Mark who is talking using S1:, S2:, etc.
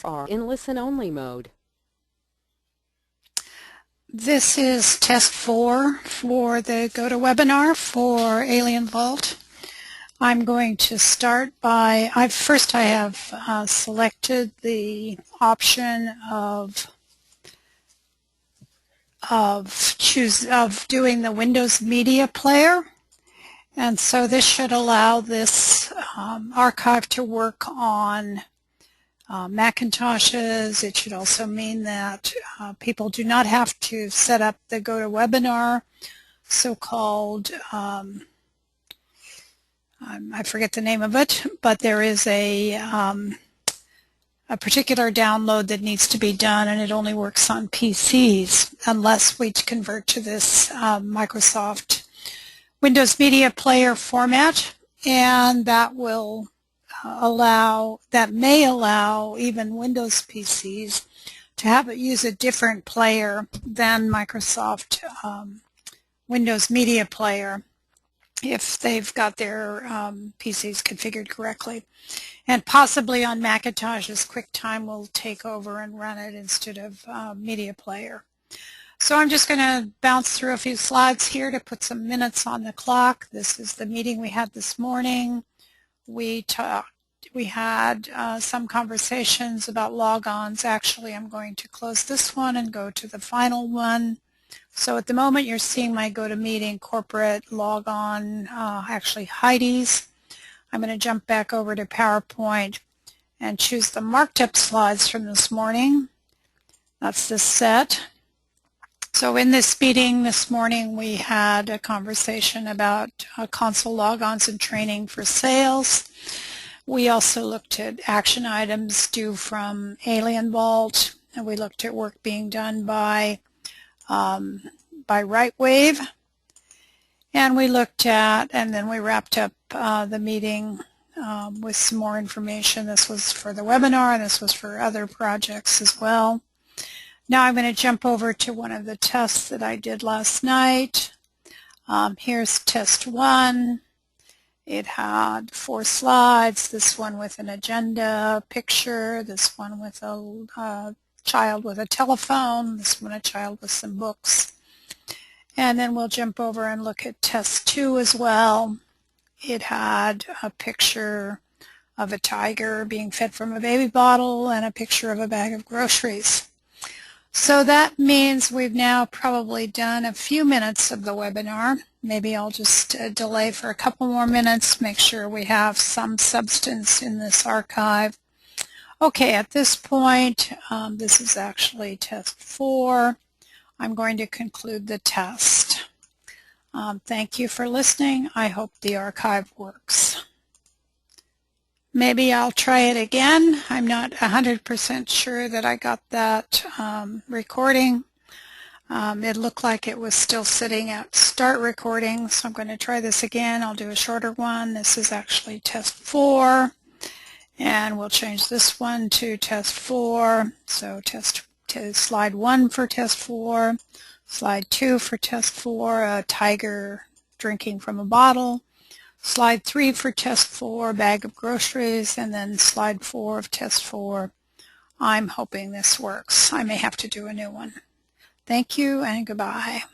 S1: are in listen-only mode.
S2: This is test 4 for the GoToWebinar for Alien Vault. I'm going to start by, I have selected the option of doing the Windows Media Player. And so this should allow this archive to work on Macintoshes. It should also mean that people do not have to set up the GoToWebinar so-called, I forget the name of it, but there is a particular download that needs to be done, and it only works on PCs unless we convert to this Microsoft Windows Media Player format, and that will may allow even Windows PCs to use a different player than Microsoft Windows Media Player if they've got their PCs configured correctly. And possibly on Macintoshes, QuickTime will take over and run it instead of Media Player. So I'm just going to bounce through a few slides here to put some minutes on the clock. This is the meeting we had this morning. We had some conversations about logons. Actually, I'm going to close this one and go to the final one. So at the moment, you're seeing my GoToMeeting corporate logon, actually Heidi's. I'm going to jump back over to PowerPoint and choose the marked up slides from this morning. That's this set. So in this meeting this morning, we had a conversation about console logons and training for sales. We also looked at action items due from Alien Vault, and we looked at work being done by RightWave. And we looked at, and then we wrapped up the meeting with some more information. This was for the webinar, and this was for other projects as well. Now I'm going to jump over to one of the tests that I did last night. Here's test 1. It had 4 slides, this one with an agenda picture, this one with a child with a telephone, this one a child with some books. And then we'll jump over and look at test 2 as well. It had a picture of a tiger being fed from a baby bottle and a picture of a bag of groceries. So that means we've now probably done a few minutes of the webinar. Maybe I'll just delay for a couple more minutes, make sure we have some substance in this archive. Okay, at this point, this is actually test 4. I'm going to conclude the test. Thank you for listening. I hope the archive works. Maybe I'll try it again. I'm not 100% sure that I got that recording. It looked like it was still sitting at start recording, so I'm going to try this again. I'll do a shorter one. This is actually test 4, and we'll change this one to test 4. So slide 1 for test 4, slide 2 for test 4, a tiger drinking from a bottle. Slide 3 for test 4, bag of groceries, and then slide 4 of test 4. I'm hoping this works. I may have to do a new one. Thank you and goodbye.